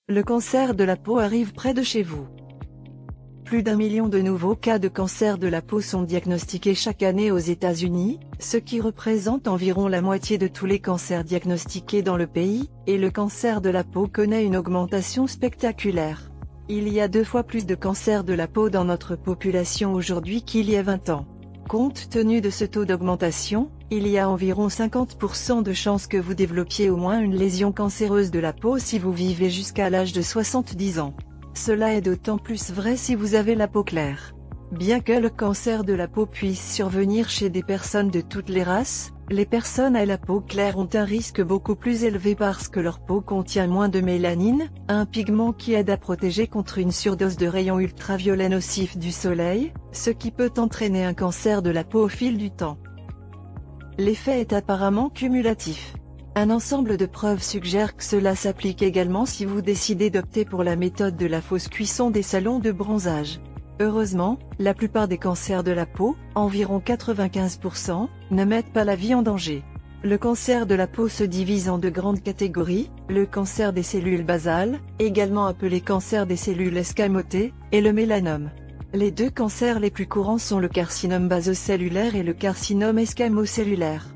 Le cancer de la peau arrive près de chez vous. Plus d'1 million de nouveaux cas de cancer de la peau sont diagnostiqués chaque année aux États-Unis, ce qui représente environ la moitié de tous les cancers diagnostiqués dans le pays, et le cancer de la peau connaît une augmentation spectaculaire. Il y a 2 fois plus de cancers de la peau dans notre population aujourd'hui qu'il y a 20 ans. Compte tenu de ce taux d'augmentation, il y a environ 50% de chances que vous développiez au moins une lésion cancéreuse de la peau si vous vivez jusqu'à l'âge de 70 ans. Cela est d'autant plus vrai si vous avez la peau claire. Bien que le cancer de la peau puisse survenir chez des personnes de toutes les races, les personnes à la peau claire ont un risque beaucoup plus élevé parce que leur peau contient moins de mélanine, un pigment qui aide à protéger contre une surdose de rayons ultraviolets nocifs du soleil, ce qui peut entraîner un cancer de la peau au fil du temps. L'effet est apparemment cumulatif. Un ensemble de preuves suggère que cela s'applique également si vous décidez d'opter pour la méthode de la fausse cuisson des salons de bronzage. Heureusement, la plupart des cancers de la peau, environ 95%, ne mettent pas la vie en danger. Le cancer de la peau se divise en 2 grandes catégories, le cancer des cellules basales, également appelé cancer des cellules escamotées, et le mélanome. Les 2 cancers les plus courants sont le carcinome basocellulaire et le carcinome escamocellulaire.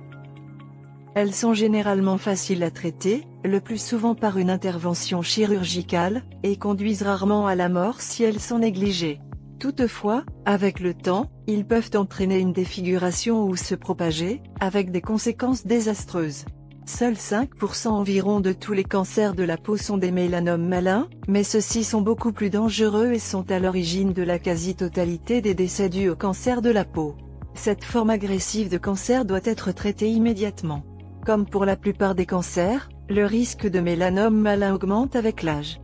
Elles sont généralement faciles à traiter, le plus souvent par une intervention chirurgicale, et conduisent rarement à la mort si elles sont négligées. Toutefois, avec le temps, ils peuvent entraîner une défiguration ou se propager, avec des conséquences désastreuses. Seuls 5% environ de tous les cancers de la peau sont des mélanomes malins, mais ceux-ci sont beaucoup plus dangereux et sont à l'origine de la quasi-totalité des décès dus au cancer de la peau. Cette forme agressive de cancer doit être traitée immédiatement. Comme pour la plupart des cancers, le risque de mélanome malin augmente avec l'âge.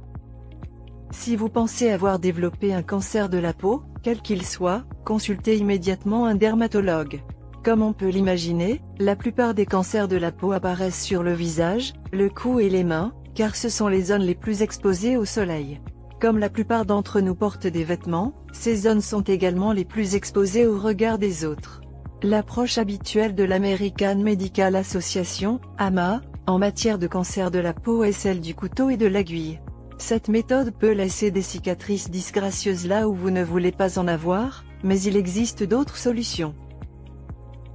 Si vous pensez avoir développé un cancer de la peau, quel qu'il soit, consultez immédiatement un dermatologue. Comme on peut l'imaginer, la plupart des cancers de la peau apparaissent sur le visage, le cou et les mains, car ce sont les zones les plus exposées au soleil. Comme la plupart d'entre nous portent des vêtements, ces zones sont également les plus exposées au regard des autres. L'approche habituelle de l'American Medical Association, AMA, en matière de cancer de la peau est celle du couteau et de l'aiguille. Cette méthode peut laisser des cicatrices disgracieuses là où vous ne voulez pas en avoir, mais il existe d'autres solutions.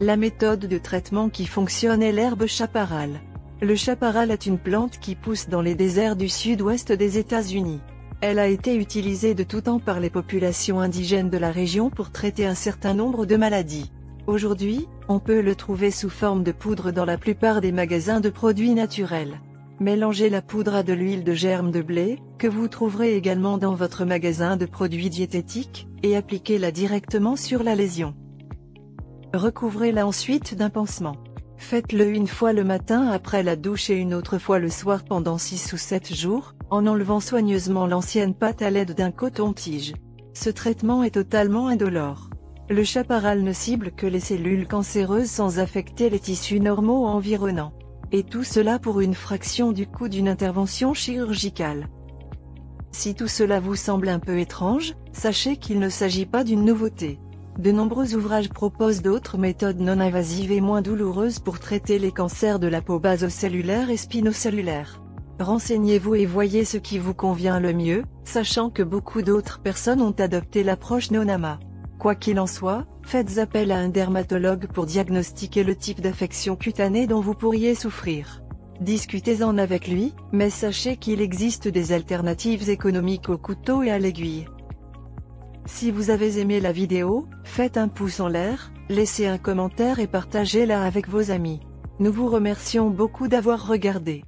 La méthode de traitement qui fonctionne est l'herbe chaparral. Le chaparral est une plante qui pousse dans les déserts du sud-ouest des États-Unis. Elle a été utilisée de tout temps par les populations indigènes de la région pour traiter un certain nombre de maladies. Aujourd'hui, on peut le trouver sous forme de poudre dans la plupart des magasins de produits naturels. Mélangez la poudre à de l'huile de germe de blé, que vous trouverez également dans votre magasin de produits diététiques, et appliquez-la directement sur la lésion. Recouvrez-la ensuite d'un pansement. Faites-le une fois le matin après la douche et une autre fois le soir pendant 6 ou 7 jours, en enlevant soigneusement l'ancienne pâte à l'aide d'un coton-tige. Ce traitement est totalement indolore. Le chaparral ne cible que les cellules cancéreuses sans affecter les tissus normaux environnants. Et tout cela pour une fraction du coût d'une intervention chirurgicale. Si tout cela vous semble un peu étrange, sachez qu'il ne s'agit pas d'une nouveauté. De nombreux ouvrages proposent d'autres méthodes non invasives et moins douloureuses pour traiter les cancers de la peau basocellulaire et spinocellulaire. Renseignez-vous et voyez ce qui vous convient le mieux, sachant que beaucoup d'autres personnes ont adopté l'approche non-AMA. Quoi qu'il en soit, faites appel à un dermatologue pour diagnostiquer le type d'affection cutanée dont vous pourriez souffrir. Discutez-en avec lui, mais sachez qu'il existe des alternatives économiques au couteau et à l'aiguille. Si vous avez aimé la vidéo, faites un pouce en l'air, laissez un commentaire et partagez-la avec vos amis. Nous vous remercions beaucoup d'avoir regardé.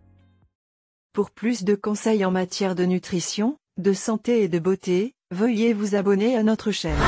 Pour plus de conseils en matière de nutrition, de santé et de beauté, veuillez vous abonner à notre chaîne.